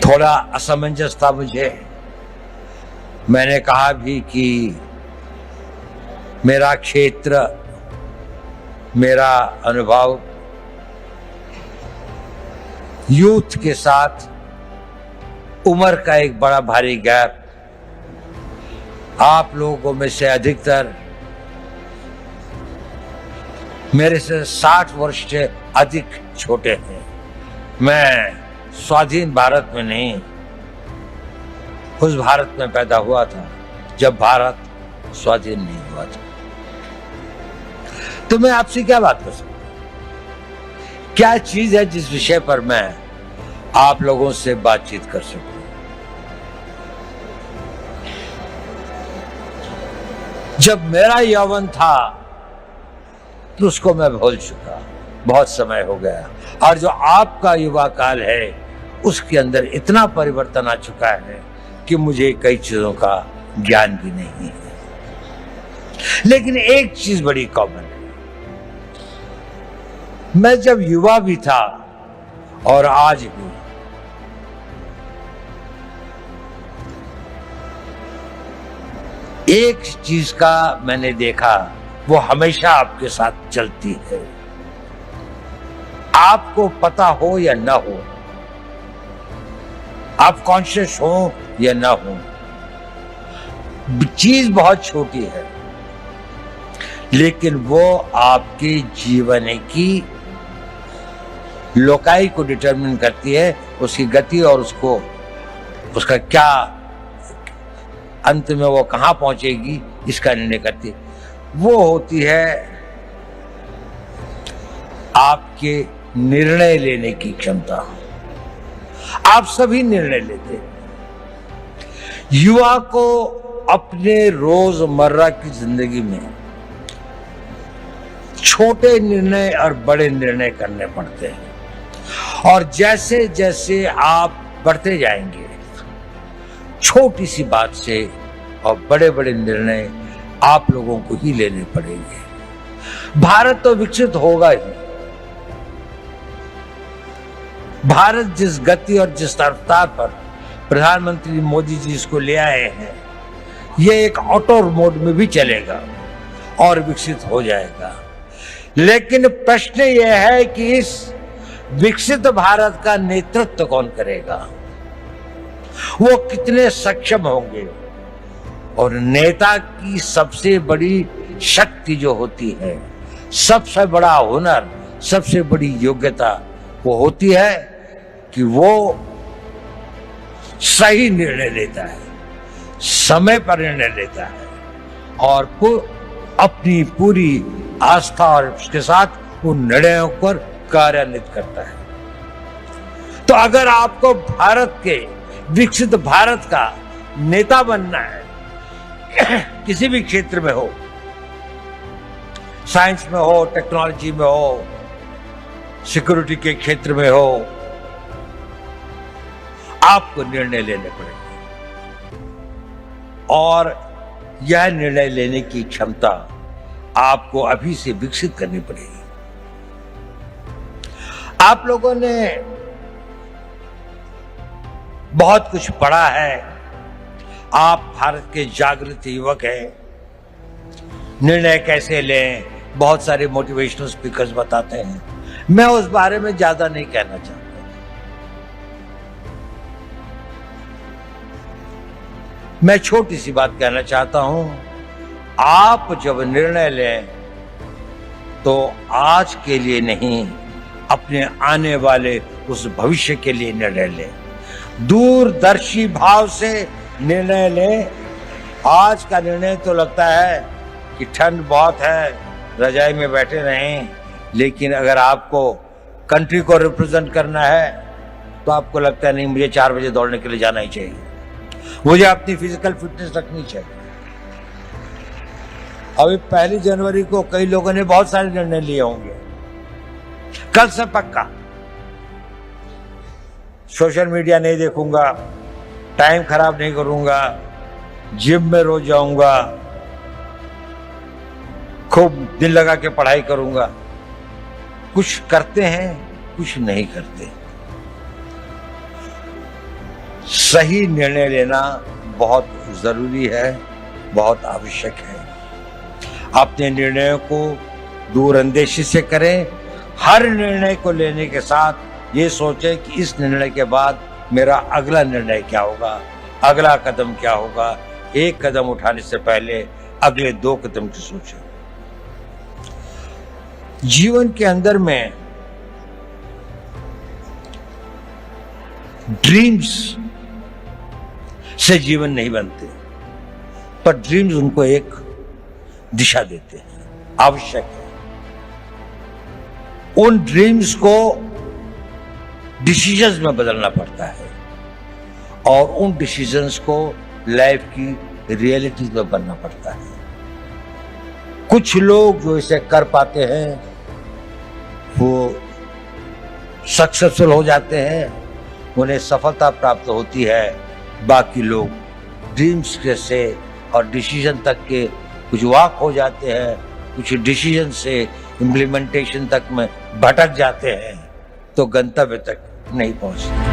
थोड़ा असमंजस था मुझे। मैंने कहा भी कि मेरा क्षेत्र, मेरा अनुभव यूथ के साथ उम्र का एक बड़ा भारी गैप, आप लोगों में से अधिकतर मेरे से 60 वर्ष से अधिक छोटे हैं। मैं स्वाधीन भारत में नहीं, उस भारत में पैदा हुआ था जब भारत स्वाधीन नहीं हुआ था। तो मैं आपसे क्या बात कर सकता हूं? क्या चीज है जिस विषय पर मैं आप लोगों से बातचीत कर सकूं? जब मेरा यौवन था तो उसको मैं भूल चुका, बहुत समय हो गया। और जो आपका युवा काल है उसके अंदर इतना परिवर्तन आ चुका है कि मुझे कई चीजों का ज्ञान भी नहीं है। लेकिन एक चीज बड़ी कॉमन है, मैं जब युवा भी था और आज भी एक चीज का मैंने देखा, वो हमेशा आपके साथ चलती है। आपको पता हो या ना हो, आप कॉन्शियस हो या ना हो, चीज बहुत छोटी है लेकिन वो आपके जीवन की लोकाई को डिटरमिन करती है, उसकी गति और उसका क्या अंत में वो कहां पहुंचेगी इसका निर्णय करती है। वो होती है आपके निर्णय लेने की क्षमता। आप सभी निर्णय लेते हैं। युवा को अपने रोजमर्रा की जिंदगी में छोटे निर्णय और बड़े निर्णय करने पड़ते हैं, और जैसे जैसे आप बढ़ते जाएंगे छोटी सी बात से और बड़े बड़े निर्णय आप लोगों को ही लेने पड़ेंगे। भारत तो विकसित होगा ही। भारत जिस गति और जिस रफ्तार पर प्रधानमंत्री मोदी जी इसको ले आए हैं, ये एक ऑटो मोड में भी चलेगा और विकसित हो जाएगा। लेकिन प्रश्न यह है कि इस विकसित भारत का नेतृत्व कौन करेगा, वो कितने सक्षम होंगे। और नेता की सबसे बड़ी शक्ति जो होती है, सबसे बड़ा हुनर, सबसे बड़ी योग्यता वो होती है कि वो सही निर्णय लेता है, समय पर निर्णय लेता है और अपनी पूरी आस्था और उसके साथ उन निर्णयों पर कार्यान्वित करता है। तो अगर आपको भारत के विकसित भारत का नेता बनना है, किसी भी क्षेत्र में हो, साइंस में हो, टेक्नोलॉजी में हो, सिक्योरिटी के क्षेत्र में हो, आपको निर्णय लेने पड़ेंगे। और यह निर्णय लेने की क्षमता आपको अभी से विकसित करनी पड़ेगी। आप लोगों ने बहुत कुछ पढ़ा है, आप भारत के जागृत युवक हैं। निर्णय कैसे लें, बहुत सारे मोटिवेशनल स्पीकर्स बताते हैं। मैं उस बारे में ज्यादा नहीं कहना चाहता। मैं छोटी सी बात कहना चाहता हूं, आप जब निर्णय लें तो आज के लिए नहीं, अपने आने वाले उस भविष्य के लिए निर्णय लें। दूरदर्शी भाव से निर्णय लें। आज का निर्णय तो लगता है कि ठंड बहुत है, रजाई में बैठे रहें, लेकिन अगर आपको कंट्री को रिप्रेजेंट करना है तो आपको लगता है नहीं, मुझे 4 बजे दौड़ने के लिए जाना ही चाहिए, मुझे अपनी फिजिकल फिटनेस रखनी चाहिए। अभी 1 जनवरी को कई लोगों ने बहुत सारे निर्णय लिए होंगे। कल से पक्का सोशल मीडिया नहीं देखूंगा, टाइम खराब नहीं करूंगा, जिम में रोज जाऊंगा, खूब दिल लगा के पढ़ाई करूंगा। कुछ करते हैं, कुछ नहीं करते। सही निर्णय लेना बहुत जरूरी है, बहुत आवश्यक है। अपने निर्णयों को दूरअंदेशी से करें। हर निर्णय को लेने के साथ ये सोचें कि इस निर्णय के बाद मेरा अगला निर्णय क्या होगा, अगला कदम क्या होगा। एक कदम उठाने से पहले अगले 2 कदम की सोचें। जीवन के अंदर में ड्रीम्स से जीवन नहीं बनते, पर ड्रीम्स उनको एक दिशा देते हैं, आवश्यक है। उन ड्रीम्स को डिसीजंस में बदलना पड़ता है और उन डिसीजंस को लाइफ की रियलिटीज में बनना पड़ता है। कुछ लोग जो इसे कर पाते हैं वो सक्सेसफुल हो जाते हैं, उन्हें सफलता प्राप्त होती है। बाकी लोग ड्रीम्स से और डिसीजन तक के कुछ वाक हो जाते हैं, कुछ डिसीजन से इम्प्लीमेंटेशन तक में भटक जाते हैं, तो गंतव्य तक नहीं पहुंचते।